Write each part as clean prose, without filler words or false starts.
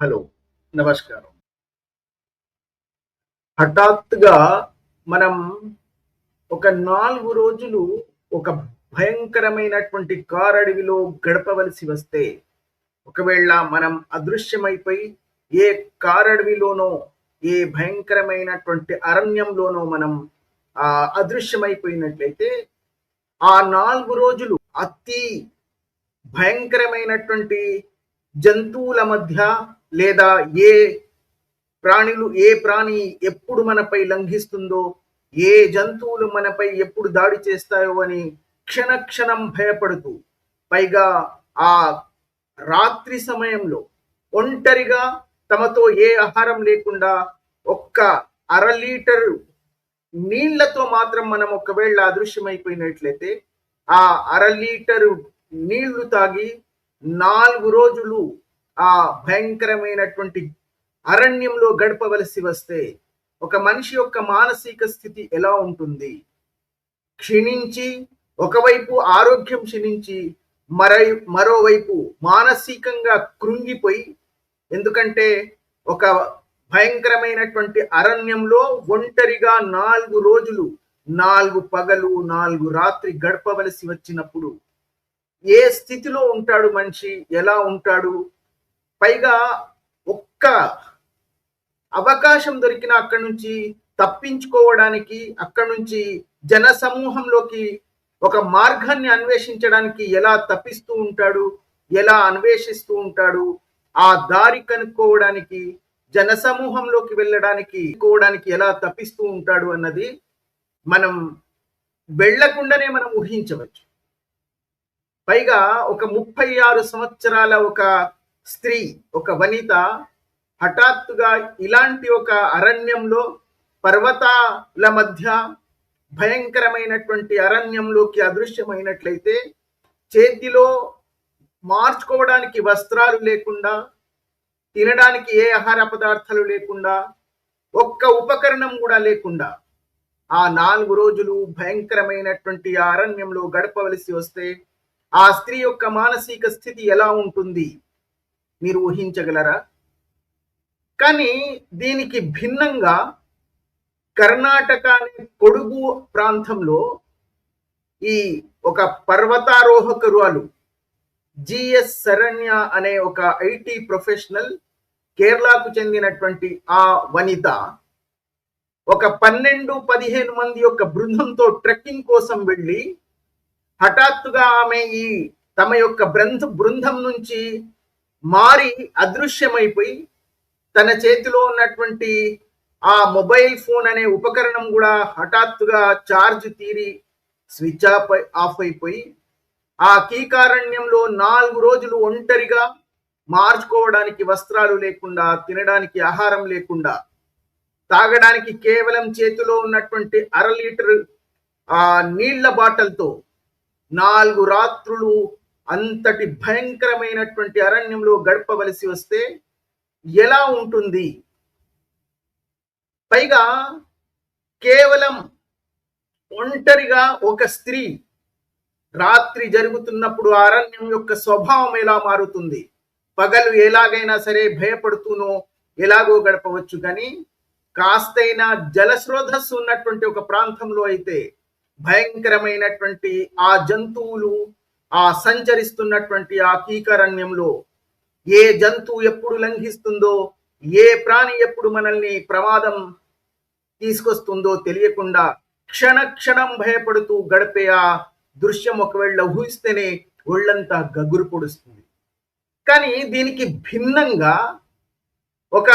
Hello. నమస్కారం. హఠాత్తుగా మనం ఒక 4 రోజులు ఒక భయంకరమైనటువంటి కారడవిలో గడపవలసి వస్తే, ఒకవేళ మనం అదృశ్యమైపోయి ఏ కారడవిలోనో, ఏ భయంకరమైనటువంటి అరణ్యంలోనో మనం అదృశ్యమైపోయినట్లయితే, ఆ 4 రోజులు అతి భయంకరమైనటువంటి జంతువుల మధ్య లేదా ఏ ప్రాణి ఎప్పుడు మనపై లంఘిస్తుందో, ఏ జంతువులు మనపై ఎప్పుడు దాడి చేస్తాయో అని క్షణక్షణం భయపడుతూ, పైగా ఆ రాత్రి సమయంలో ఒంటరిగా తమతో ఏ ఆహారం లేకుండా ఒక్క అర లీటరు నీళ్లతో మాత్రం మనం ఒకవేళ అదృశ్యమైపోయినట్లయితే, ఆ అర లీటరు నీళ్లు తాగి 4 రోజులు ఆ భయంకరమైనటువంటి అరణ్యంలో గడపవలసి వస్తే, ఒక మనిషి యొక్క మానసిక స్థితి ఎలా ఉంటుంది? క్షీణించి, ఒకవైపు ఆరోగ్యం క్షీణించి, మరోవైపు మానసికంగా కృంగిపోయి, ఎందుకంటే ఒక భయంకరమైనటువంటి అరణ్యంలో ఒంటరిగా 4 రోజులు, 4 పగలు, 4 రాత్రి గడపవలసి వచ్చినప్పుడు ఏ స్థితిలో ఉంటాడు మనిషి? ఎలా ఉంటాడు? పైగా ఒక్క అవకాశం దొరికిన అక్కడి నుంచి తప్పించుకోవడానికి, అక్కడి నుంచి జన సమూహంలోకి ఒక మార్గాన్ని అన్వేషించడానికి ఎలా తప్పిస్తూ ఉంటాడు? ఎలా అన్వేషిస్తూ ఉంటాడు? ఆ దారి కనుక్కోవడానికి, జన సమూహంలోకి వెళ్ళడానికి ఎలా తప్పిస్తూ ఉంటాడు అన్నది మనం వెళ్లకుండానే మనం ఊహించవచ్చు. పైగా ఒక 36 సంవత్సరాల ఒక స్త్రీ, ఒక వనిత హఠాత్తుగా ఇలాంటి ఒక అరణ్యంలో, పర్వతాల మధ్య భయంకరమైనటువంటి అరణ్యంలోకి అదృశ్యమైనట్లయితే, చేతిలో మార్చుకోవడానికి వస్త్రాలు లేకుండా, తినడానికి ఏ ఆహార పదార్థాలు లేకుండా, ఒక్క ఉపకరణం కూడా లేకుండా ఆ 4 రోజులు భయంకరమైనటువంటి ఆ అరణ్యంలో గడపవలసి వస్తే, ఆ స్త్రీ యొక్క మానసిక స్థితి ఎలా ఉంటుంది మీరు ఊహించగలరా? కానీ దీనికి భిన్నంగా కర్ణాటక కొడుగు ప్రాంతంలో ఈ ఒక పర్వతారోహకురాలు జిఎస్ శరణ్య అనే ఒక ఐటీ ప్రొఫెషనల్, కేరళకు చెందినటువంటి ఆ వనిత ఒక 12-15 మంది యొక్క బృందంతో ట్రెక్కింగ్ కోసం వెళ్ళి, హఠాత్తుగా ఆమె తమ యొక్క బృందం నుంచి మారి అదృశ్యమైపోయి, తన చేతిలో ఉన్నటువంటి ఆ మొబైల్ ఫోన్ అనే ఉపకరణం కూడా హఠాత్తుగా ఛార్జ్ తీరి స్విచ్ ఆఫ్ అయిపోయి, ఆ కీకారణ్యంలో 4 రోజులు ఒంటరిగా, మార్చుకోవడానికి వస్త్రాలు లేకుండా, తినడానికి ఆహారం లేకుండా, తాగడానికి కేవలం చేతిలో ఉన్నటువంటి అర లీటర్ నీళ్ల బాటల్తో 4 రాత్రులు అంతటి భయంకరమైనటువంటి అరణ్యంలో గడపవలసి వస్తే ఎలా ఉంటుంది? పైగా కేవలం ఒంటరిగా ఒక స్త్రీ రాత్రి జరుగుతున్నప్పుడు అరణ్యం యొక్క స్వభావం ఎలా మారుతుంది? పగలు ఎలాగైనా సరే భయపడుతూనో ఎలాగో గడపవచ్చు, కానీ కాస్తైనా జలస్రోతస్సు ఉన్నటువంటి ఒక ప్రాంతంలో అయితే భయంకరమైనటువంటి ఆ జంతువులు సంచరిస్తున్నటువంటి ఆ కీకారణ్యంలో ఏ జంతువు ఎప్పుడు లంఘిస్తుందో, ఏ ప్రాణి ఎప్పుడు మనల్ని ప్రమాదం తీసుకొస్తుందో తెలియకుండా క్షణక్షణం భయపడుతూ గడిపే ఆ దృశ్యం ఒకవేళ ఊహిస్తేనే ఒళ్ళంతా గగురు పొడుస్తుంది. కానీ దీనికి భిన్నంగా ఒక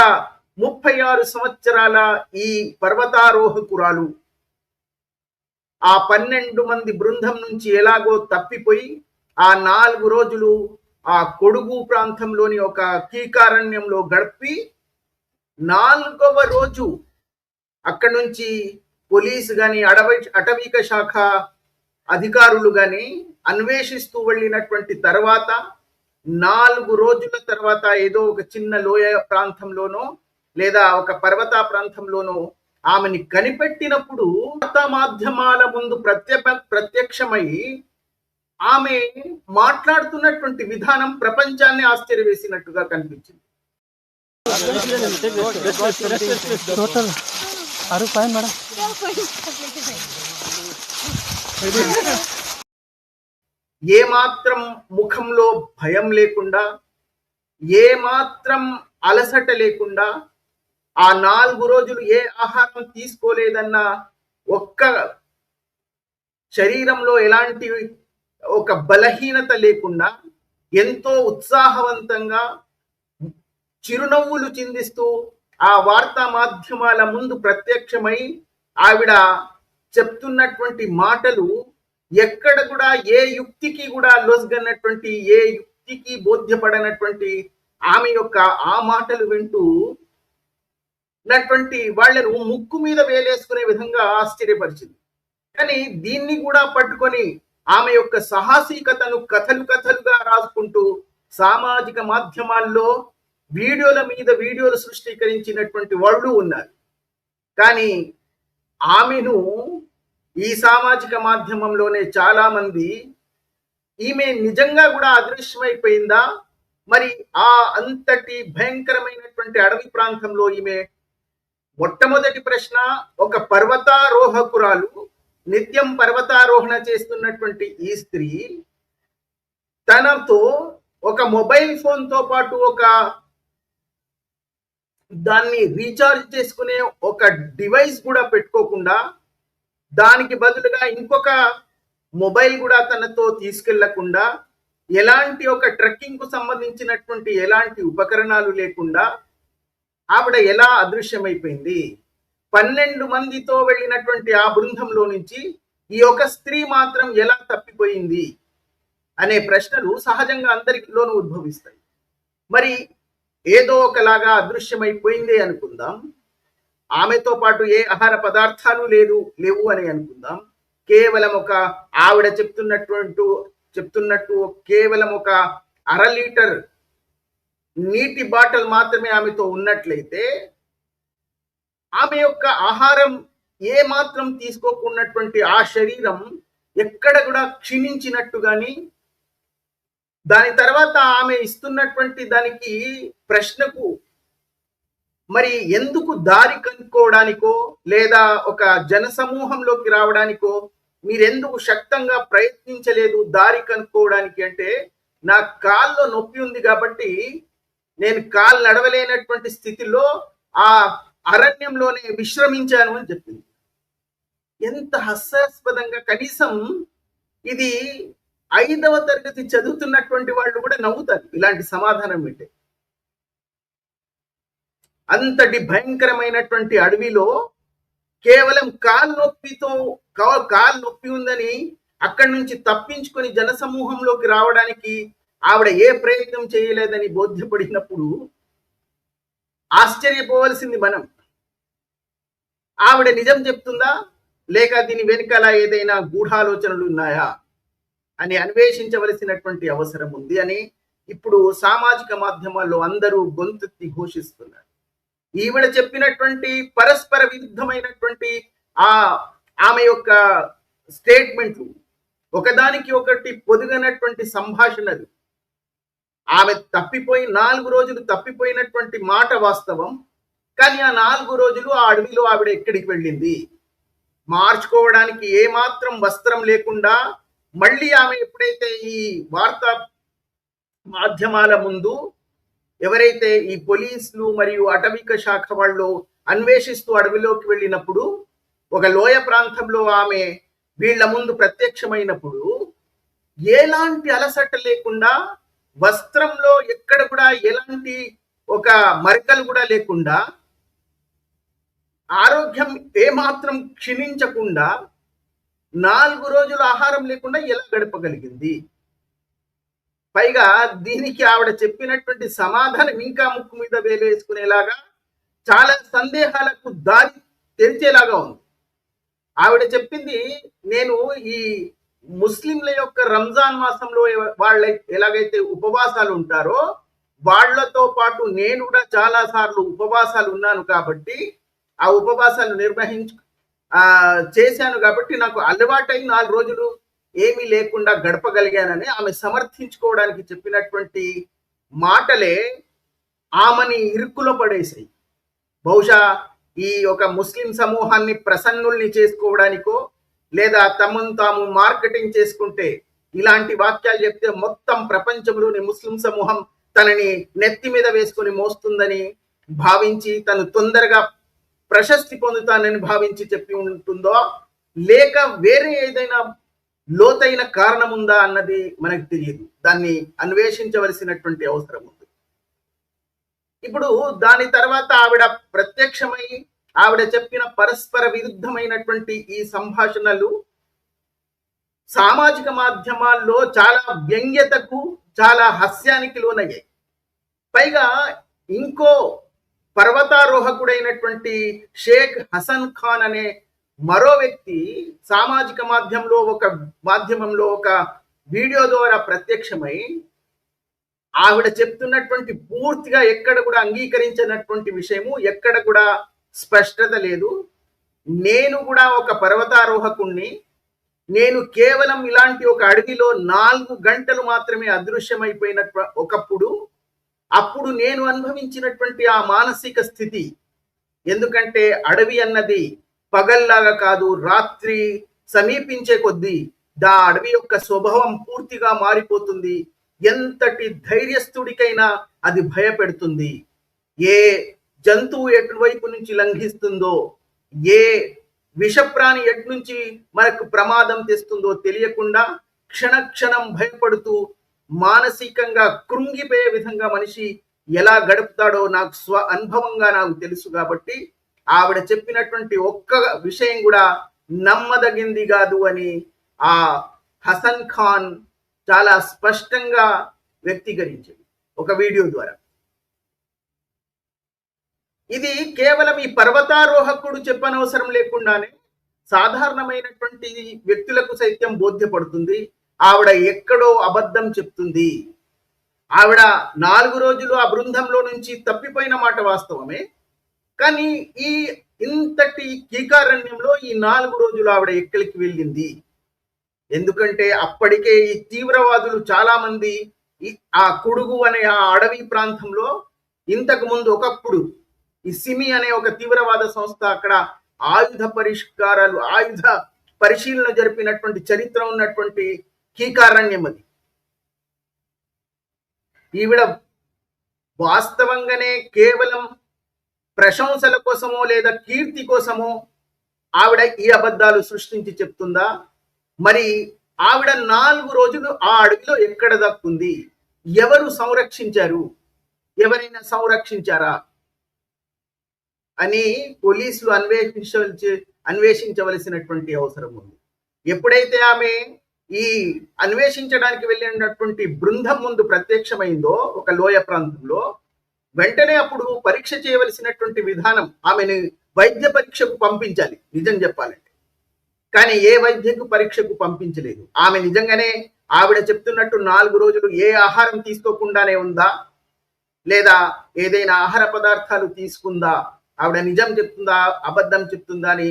36 సంవత్సరాల ఈ పర్వతారోహకురాలు ఆ 12 మంది బృందం నుంచి ఎలాగో తప్పిపోయి ఆ 4 రోజులు ఆ కొడుగు ప్రాంతంలోని ఒక కీకారణ్యంలో గడిపి, 4వ రోజు అక్కడి నుంచి పోలీసు గాని, అటవిక శాఖ అధికారులు గాని అన్వేషిస్తూ వెళ్ళినటువంటి తర్వాత 4 రోజుల తర్వాత ఏదో ఒక చిన్న లోయ ప్రాంతంలోనో లేదా ఒక పర్వత ప్రాంతంలోనో ఆమెని కనిపెట్టినప్పుడు వార్తా మాధ్యమాల ముందు ప్రత్యక్షమై ఆమె మాట్లాడుతున్నటువంటి విధానం ప్రపంచాన్ని ఆశ్చర్యవేసినట్టుగా కనిపించింది. Total 6 point madam. ఏమాత్రం ముఖంలో భయం లేకుండా, ఏమాత్రం అలసట లేకుండా, ఆ 4 రోజులు ఏ ఆహారం తీసుకోలేదన్న ఒక్క శరీరంలో ఎలాంటి ఒక బలహీనత లేకుండా ఎంతో ఉత్సాహవంతంగా చిరునవ్వులు చిందిస్తూ ఆ వార్తా మాధ్యమాల ముందు ప్రత్యక్షమై ఆవిడ చెప్తున్నటువంటి మాటలు ఎక్కడ కూడా ఏ యుక్తికి కూడా లొస్గన్నటువంటి, ఏ యుక్తికి బోధ్యపడనటువంటి ఆమె యొక్క ఆ మాటలు వింటూ నటువంటి వాళ్లను ముక్కు మీద వేలేసుకునే విధంగా ఆశ్చర్యపరిచింది. కానీ దీన్ని కూడా పట్టుకొని ఆమె యొక్క సాహసికతను కథలు కథలుగా రాసుకుంటూ సామాజిక మాధ్యమాల్లో వీడియోల మీద వీడియోలు సృష్టీకరించినటువంటి వాళ్ళు ఉన్నారు. కానీ ఆమెను ఈ సామాజిక మాధ్యమంలోనే చాలా మంది ఈమె నిజంగా కూడా అదృశ్యమైపోయిందా, మరి ఆ అంతటి భయంకరమైనటువంటి అడవి ప్రాంతంలో ఈమె మొట్టమొదటి ప్రశ్న, ఒక పర్వతారోహకురాలు, నిత్యం పర్వతారోహణ చేస్తున్నటువంటి ఈ స్త్రీ తనతో ఒక మొబైల్ ఫోన్ తో పాటు ఒక దాన్ని రీఛార్జ్ చేసుకునే ఒక డివైస్ కూడా పెట్టుకోకుండా, దానికి బదులుగా ఇంకొక మొబైల్ కూడా తనతో తీసుకెళ్లకుండా, ఎలాంటి ఒక ట్రెక్కింగ్ కు సంబంధించినటువంటి ఎలాంటి ఉపకరణాలు లేకుండా ఆవిడ ఎలా అదృశ్యమైపోయింది? 12 మందితో వెళ్ళినటువంటి ఆ బృందంలో నుంచి ఈ ఒక స్త్రీ మాత్రం ఎలా తప్పిపోయింది అనే ప్రశ్నలు సహజంగా అందరిలోనూ ఉద్భవిస్తాయి. మరి ఏదో ఒకలాగా అదృశ్యమైపోయిందే అనుకుందాం, ఆమెతో పాటు ఏ ఆహార పదార్థాలు లేవు అని అనుకుందాం. కేవలం ఒక ఆవిడ చెప్తున్నట్టు కేవలం ఒక 1/2 లీటర్ నీటి బాటిల్ మాత్రమే ఆమెతో ఉన్నట్లయితే, ఆమె యొక్క ఆహారం ఏ మాత్రం తీసుకోకున్నటువంటి ఆ శరీరం ఎక్కడ కూడా క్షీణించినట్టు గాని, దాని తర్వాత ఆమె ఇస్తున్నటువంటి దానికి ప్రశ్నకు మరి ఎందుకు దారి కనుక్కోవడానికో లేదా ఒక జనసమూహంలోకి రావడానికో మీరెందుకు శక్తంగా ప్రయత్నించలేదు దారి కనుక్కోవడానికి? అంటే నా కాల్లో నొప్పి ఉంది కాబట్టి నేను కాలు నడవలేనటువంటి స్థితిలో ఆ అరణ్యంలోనే విశ్రమించాను అని చెప్పింది. ఎంత హాస్యాస్పదంగా! కనీసం ఇది 5వ తరగతి చదువుతున్నటువంటి వాళ్ళు కూడా నవ్వుతారు ఇలాంటి సమాధానం వింటే. అంతటి భయంకరమైనటువంటి అడవిలో కేవలం కాలు నొప్పి ఉందని అక్కడి నుంచి తప్పించుకొని జనసమూహంలోకి రావడానికి ఆవిడ ఏ ప్రయత్నం చేయలేదని బోధ్యపడినప్పుడు ఆశ్చర్యపోవలసింది మనం. ఆవిడ నిజం చెప్తుందా, లేక దీని వెనుకల ఏదైనా గూఢాలోచనలు ఉన్నాయా అని అన్వేషించవలసినటువంటి అవసరం ఉంది అని ఇప్పుడు సామాజిక మాధ్యమాల్లో అందరూ గొంతెత్తి ఘోషిస్తున్నారు. ఈవిడ చెప్పినటువంటి పరస్పర విరుద్ధమైనటువంటి ఆమె యొక్క స్టేట్మెంట్లు, ఒకదానికి ఒకటి పొదుగనటువంటి సంభాషణలు, ఆమె 4 రోజులు తప్పిపోయినటువంటి మాట వాస్తవం. కానీ ఆ 4 రోజులు ఆ అడవిలో ఆవిడ ఎక్కడికి వెళ్ళింది? మార్చుకోవడానికి ఏమాత్రం వస్త్రం లేకుండా మళ్ళీ ఆమె ఎప్పుడైతే ఈ వార్తా మాధ్యమాల ముందు ఎవరైతే ఈ పోలీసులు మరియు అటవిక శాఖ వాళ్ళు అన్వేషిస్తూ అడవిలోకి వెళ్ళినప్పుడు, ఒక లోయ ప్రాంతంలో ఆమె వీళ్ళ ముందు ప్రత్యక్షమైనప్పుడు ఎలాంటి అలసట లేకుండా, వస్త్రంలో ఎక్కడ కూడా ఎలాంటి ఒక మరకలు కూడా లేకుండా, ఆరోగ్యం ఏమాత్రం క్షీణించకుండా 4 రోజులు ఆహారం లేకుండా ఎలా గడపగలిగింది? పైగా దీనికి ఆవిడ చెప్పినటువంటి సమాధానం ఇంకా ముక్కు మీద వేలేసుకునేలాగా, చాలా సందేహాలకు దారి తెరిచేలాగా ఉంది. ఆవిడ చెప్పింది, నేను ఈ ముస్లింల యొక్క రంజాన్ మాసంలో వాళ్ళ ఎలాగైతే ఉపవాసాలు ఉంటారో వాళ్లతో పాటు నేను కూడా చాలా సార్లు ఉపవాసాలు ఉన్నాను కాబట్టి, ఆ ఉపవాసాలు చేశాను కాబట్టి నాకు అలవాటై 4 రోజులు ఏమీ లేకుండా గడపగలిగానని ఆమె సమర్థించుకోవడానికి చెప్పినటువంటి మాటలే ఆమెని ఇరుక్కులో పడేసాయి. బహుశా ఈ ఒక ముస్లిం సమూహాన్ని ప్రసన్నుల్ని చేసుకోవడానికో లేదా తమను తాము మార్కెటింగ్ చేసుకుంటే ఇలాంటి వాక్యాలు చెప్తే మొత్తం ప్రపంచంలోని ముస్లిం సమూహం తనని నెత్తి మీద వేసుకొని మోస్తుందని భావించి తను తొందరగా ప్రశస్తి పొందుతానని భావించి చెప్పి ఉంటుందో, లేక వేరే ఏదైనా లోతైన కారణం ఉందా అన్నది మనకు తెలియదు. దాన్ని అన్వేషించవలసినటువంటి అవసరం ఉంది. ఇప్పుడు దాని తర్వాత ఆవిడ ప్రత్యక్షమై ఆవిడ చెప్పిన పరస్పర విరుద్ధమైనటువంటి ఈ సంభాషణలు సామాజిక మాధ్యమాల్లో చాలా వ్యంగ్యతకు, చాలా హాస్యానికి లోనయ్యాయి. పైగా ఇంకో పర్వతారోహకుడైనటువంటి షేక్ హసన్ ఖాన్ అనే మరో వ్యక్తి సామాజిక మాధ్యమంలో ఒక వీడియో ద్వారా ప్రత్యక్షమై ఆవిడ చెప్తున్నటువంటి పూర్తిగా ఎక్కడ కూడా అంగీకరించినటువంటి విషయము, ఎక్కడ కూడా స్పష్టత లేదు. నేను కూడా ఒక పర్వతారోహకుణ్ణి, నేను కేవలం ఇలాంటి ఒక అడవిలో 4 గంటలు మాత్రమే అదృశ్యమైపోయిన అప్పుడు నేను అనుభవించినటువంటి ఆ మానసిక స్థితి, ఎందుకంటే అడవి అన్నది పగల్లాగా కాదు, రాత్రి సమీపించే కొద్దీ దా అడవి యొక్క స్వభావం పూర్తిగా మారిపోతుంది. ఎంతటి ధైర్యస్తుడికైనా అది భయపెడుతుంది. ఏ జంతువు ఎటువైపు నుంచి లంఘిస్తుందో, ఏ విషప్రాణి ఎటు నుంచి మనకు ప్రమాదం తెస్తుందో తెలియకుండా క్షణక్షణం భయపడుతూ మానసికంగా కృంగిపోయే విధంగా మనిషి ఎలా గడుపుతాడో నాకు అనుభవంగా నాకు తెలుసు. కాబట్టి ఆవిడ చెప్పినటువంటి ఒక్క విషయం కూడా నమ్మదగింది కాదు అని ఆ హసన్ ఖాన్ చాలా స్పష్టంగా వ్యక్తీకరించింది ఒక వీడియో ద్వారా. ఇది కేవలం ఈ పర్వతారోహకుడు చెప్పనవసరం లేకుండానే సాధారణమైనటువంటి వ్యక్తులకు సైతం బోధ్యపడుతుంది. ఆవిడ ఎక్కడో అబద్ధం చెప్తుంది. ఆవిడ 4 రోజులు ఆ బృందంలో నుంచి తప్పిపోయిన మాట వాస్తవమే. కానీ ఇంతటి కీకారణ్యంలో ఈ 4 రోజులు ఆవిడ ఎక్కడికి వెళ్ళింది? ఎందుకంటే అప్పటికే ఈ తీవ్రవాదులు చాలా మంది ఆ కుడుగు అనే ఆ అడవి ప్రాంతంలో ఇంతకు ముందు ఒకప్పుడు ఈ సిమి అనే ఒక తీవ్రవాద సంస్థ అక్కడ ఆయుధ పరిశీలన జరిపినటువంటి చరిత్ర ఉన్నటువంటి కీకారణ్యం అది. ఈవిడ వాస్తవంగానే కేవలం ప్రశంసల కోసమో లేదా కీర్తి కోసమో ఆవిడ ఈ అబద్ధాలు సృష్టించి చెప్తుందా? మరి ఆవిడ 4 రోజులు ఆ అడవిలో ఎక్కడ దక్కుంది? ఎవరు సంరక్షించారు? ఎవరైనా సంరక్షించారా అని పోలీసులు అన్వేషించవలసినటువంటి అవసరం ఉంది. ఎప్పుడైతే ఆమె ఈ అన్వేషించడానికి వెళ్ళినటువంటి బృందం ముందు ప్రత్యక్షమైందో ఒక లోయ ప్రాంతంలో, వెంటనే అప్పుడు పరీక్ష చేయవలసినటువంటి విధానం, ఆమెను వైద్య పరీక్షకు పంపించాలి నిజం చెప్పాలంటే. కానీ ఏ వైద్యకు పరీక్షకు పంపించలేదు. ఆమె నిజంగానే ఆవిడ చెప్తున్నట్టు 4 రోజులు ఏ ఆహారం తీసుకోకుండానే ఉందా, లేదా ఏదైనా ఆహార పదార్థాలు తీసుకుందా, ఆవిడ నిజం చెప్తుందా అబద్ధం చెప్తుందా అని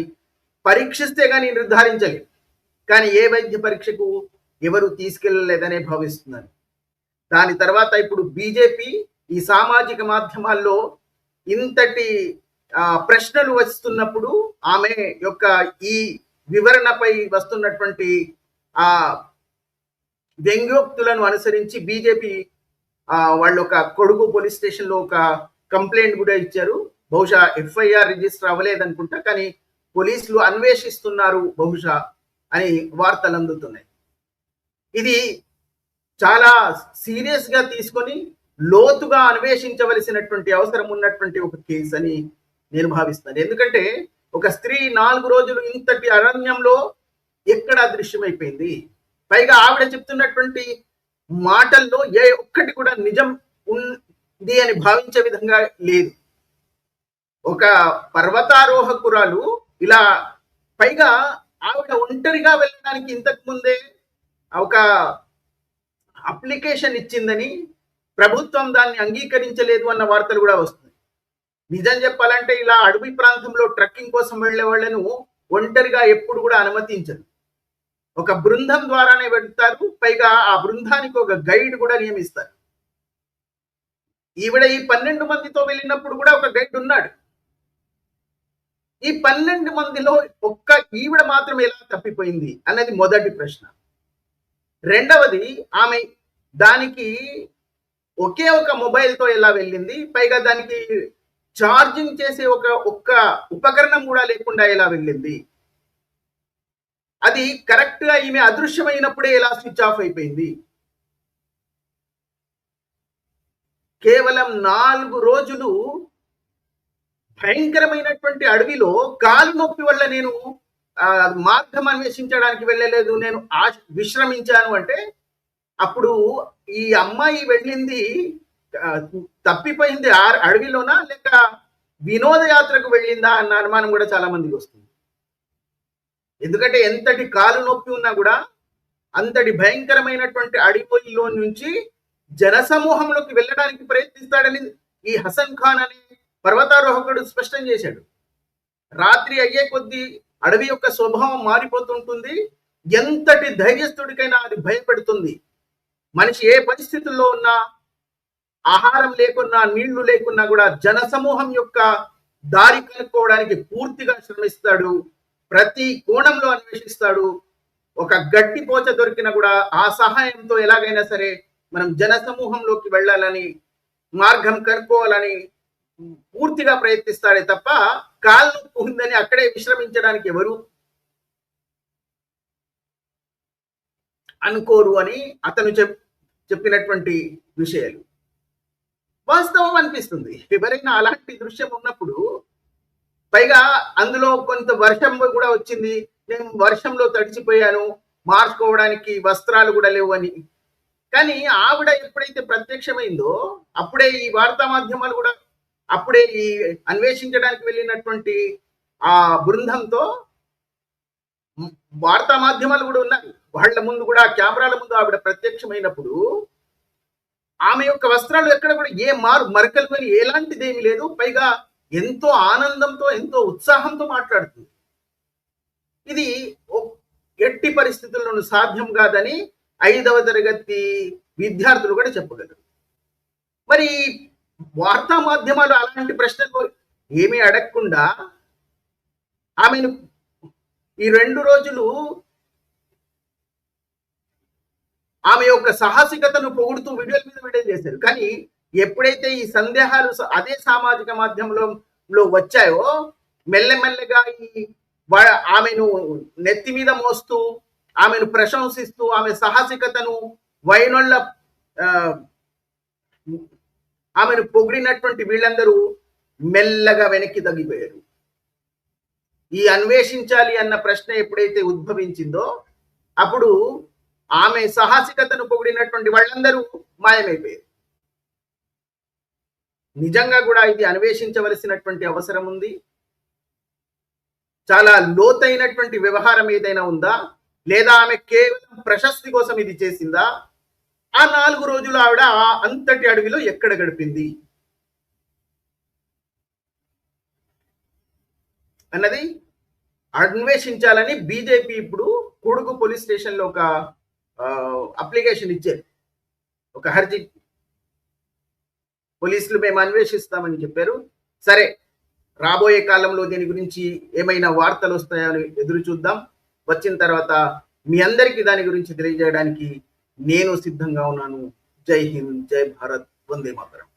పరీక్షిస్తే కానీ నిర్ధారించలేదు. కానీ ఏ వైద్య పరీక్షకు ఎవరు తీసుకెళ్ళలేదనే భావిస్తున్నారు. దాని తర్వాత ఇప్పుడు బీజేపీ ఈ సామాజిక మాధ్యమాల్లో ఇంతటి ప్రశ్నలు వస్తున్నప్పుడు ఆమె యొక్క ఈ వివరణపై వస్తున్నటువంటి ఆ వ్యంగ్యోక్తులను అనుసరించి బీజేపీ వాళ్ళు ఒక కొడుకు పోలీస్ స్టేషన్లో ఒక కంప్లైంట్ కూడా ఇచ్చారు. బహుశా ఎఫ్ఐఆర్ రిజిస్టర్ అవ్వలేదనుకుంటా, కానీ పోలీసులు అన్వేషిస్తున్నారు బహుశా అని వార్తలు అందుతున్నాయి. ఇది చాలా సీరియస్ గా తీసుకొని లోతుగా అన్వేషించవలసినటువంటి అవసరం ఉన్నటువంటి ఒక కేసు అని నేను భావిస్తాను. ఎందుకంటే ఒక స్త్రీ 4 రోజులు ఇంతటి అరణ్యంలో ఎక్కడ అదృశ్యమైపోయింది? పైగా ఆవిడ చెప్తున్నటువంటి మాటల్లో ఏ ఒక్కటి కూడా నిజం ఉంది అని భావించే విధంగా లేదు. ఒక పర్వతారోహకురాలు ఇలా, పైగా ఆవిడ ఒంటరిగా వెళ్ళడానికి ఇంతకు ముందే ఒక అప్లికేషన్ ఇచ్చిందని, ప్రభుత్వం దాన్ని అంగీకరించలేదు అన్న వార్తలు కూడా వస్తున్నాయి. నిజం చెప్పాలంటే ఇలా అడవి ప్రాంతంలో ట్రెక్కింగ్ కోసం వెళ్లే వాళ్ళను ఒంటరిగా ఎప్పుడు కూడా అనుమతించరు. ఒక బృందం ద్వారానే వెళ్తారు. పైగా ఆ బృందానికి ఒక గైడ్ కూడా నియమిస్తారు. ఈవిడ ఈ 12 మందితో వెళ్ళినప్పుడు కూడా ఒక గైడ్ ఉన్నాడు. ఈ 12 మందిలో ఒక్క ఈవిడ మాత్రం ఎలా తప్పిపోయింది అన్నది మొదటి ప్రశ్న. రెండవది, ఆమె దానికి ఒకే ఒక మొబైల్తో ఎలా వెళ్ళింది, పైగా దానికి ఛార్జింగ్ చేసే ఒక్క ఉపకరణం కూడా లేకుండా ఎలా వెళ్ళింది, అది కరెక్ట్ గా ఈమె అదృశ్యమైనప్పుడే ఎలా స్విచ్ ఆఫ్ అయిపోయింది. కేవలం 4 రోజులు భయంకరమైనటువంటి అడవిలో కాలు నొప్పి వల్ల నేను మార్గం అన్వేషించడానికి వెళ్ళలేదు, నేను విశ్రమించాను అంటే అప్పుడు ఈ అమ్మాయి వెళ్ళింది తప్పిపోయింది అడవిలోనా లేక వినోదయాత్రకు వెళ్ళిందా అన్న అనుమానం కూడా చాలా మందికి వస్తుంది. ఎందుకంటే ఎంతటి కాలు నొప్పి ఉన్నా కూడా అంతటి భయంకరమైనటువంటి అడవిలో నుంచి జనసమూహంలోకి వెళ్ళడానికి ప్రయత్నిస్తాడని ఈ హసన్ ఖాన్ అనే పర్వతారోహకుడు స్పష్టం చేశాడు. రాత్రి అయ్యే కొద్దీ అడవి యొక్క స్వభావం మారిపోతుంటుంది, ఎంతటి ధైర్యస్తుడికైనా అది భయపెడుతుంది. మనిషి ఏ పరిస్థితుల్లో ఉన్నా, ఆహారం లేకున్నా, నీళ్లు లేకున్నా కూడా జనసమూహం యొక్క దారి కనుక్కోవడానికి పూర్తిగా శ్రమిస్తాడు, ప్రతి కోణంలో అన్వేషిస్తాడు. ఒక గడ్డి పోచ దొరికినా కూడా ఆ సహాయంతో ఎలాగైనా సరే మనం జనసమూహంలోకి వెళ్ళాలని, మార్గం కనుక్కోవాలని పూర్తిగా ప్రయత్నిస్తాడే తప్ప కాళ్ళు ఉందని అక్కడే విశ్రమించడానికి ఎవరు అనుకోరు అని అతను చెప్పినటువంటి విషయాలు వాస్తవం అనిపిస్తుంది. ఎవరైనా అలాంటి దృశ్యం ఉన్నప్పుడు, పైగా అందులో కొంత వర్షం కూడా వచ్చింది, నేను వర్షంలో తడిచిపోయాను, మార్చుకోవడానికి వస్త్రాలు కూడా లేవు అని. కానీ ఆవిడ ఎప్పుడైతే ప్రత్యక్షమైందో అప్పుడే ఈ వార్తా మాధ్యమాలు కూడా, అప్పుడే ఈ అన్వేషించడానికి వెళ్ళినటువంటి ఆ బృందంతో వార్తా మాధ్యమాలు కూడా ఉన్నాయి. వాళ్ళ ముందు కూడా కెమెరాల ముందు ఆవిడ ప్రత్యక్షమైనప్పుడు ఆమె యొక్క వస్త్రాలు ఎక్కడ కూడా ఏ మరకలు కానీ ఎలాంటిది ఏమి లేదు, పైగా ఎంతో ఆనందంతో ఎంతో ఉత్సాహంతో మాట్లాడుతుంది. ఇది ఎట్టి పరిస్థితుల్లోనూ సాధ్యం కాదని 5వ తరగతి విద్యార్థులు కూడా చెప్పగలరు. మరి వార్తా మాధ్యమాలు అలాంటి ప్రశ్నలు ఏమీ అడగకుండా ఆమెను ఈ 2 రోజులు ఆమె యొక్క సాహసికతను పొగుడుతూ వీడియోల మీద వీడియోలు చేశారు. కానీ ఎప్పుడైతే ఈ సందేహాలు అదే సామాజిక మాధ్యమంలో వచ్చాయో, మెల్లమెల్లగా ఆమెను నెత్తి మీద మోస్తూ, ఆమెను ప్రశంసిస్తూ, ఆమె సాహసికతను వైనొళ్ళ ఆమెను పొగిడినటువంటి వీళ్ళందరూ మెల్లగా వెనక్కి తగ్గిపోయారు. ఈ అన్వేషించాలి అన్న ప్రశ్న ఎప్పుడైతే ఉద్భవించిందో అప్పుడు ఆమె సాహసికతను పొగిడినటువంటి వాళ్ళందరూ మాయమైపోయారు. నిజంగా కూడా ఇది అన్వేషించవలసినటువంటి అవసరం ఉంది. చాలా లోతైనటువంటి వ్యవహారం ఏదైనా ఉందా, లేదా ఆమె కేవలం ప్రశస్తి కోసం ఇది చేసిందా? ఆ 4 రోజులు ఆవిడ అంతటి అడవిలో ఎక్కడ గడిపింది అన్నది అన్వేషించాలని బీజేపీ ఇప్పుడు కొడుకు పోలీస్ స్టేషన్ లో ఒక అప్లికేషన్ ఇచ్చారు, ఒక హర్జీ. పోలీసులు మేము అన్వేషిస్తామని చెప్పారు. సరే, రాబోయే కాలంలో దీని గురించి ఏమైనా వార్తలు వస్తాయని ఎదురు చూద్దాం. వచ్చిన తర్వాత మీ అందరికీ దాని గురించి తెలియజేయడానికి నేను సిద్ధంగా ఉన్నాను. జై హింద్, జై భారత్, వందే మాతరం.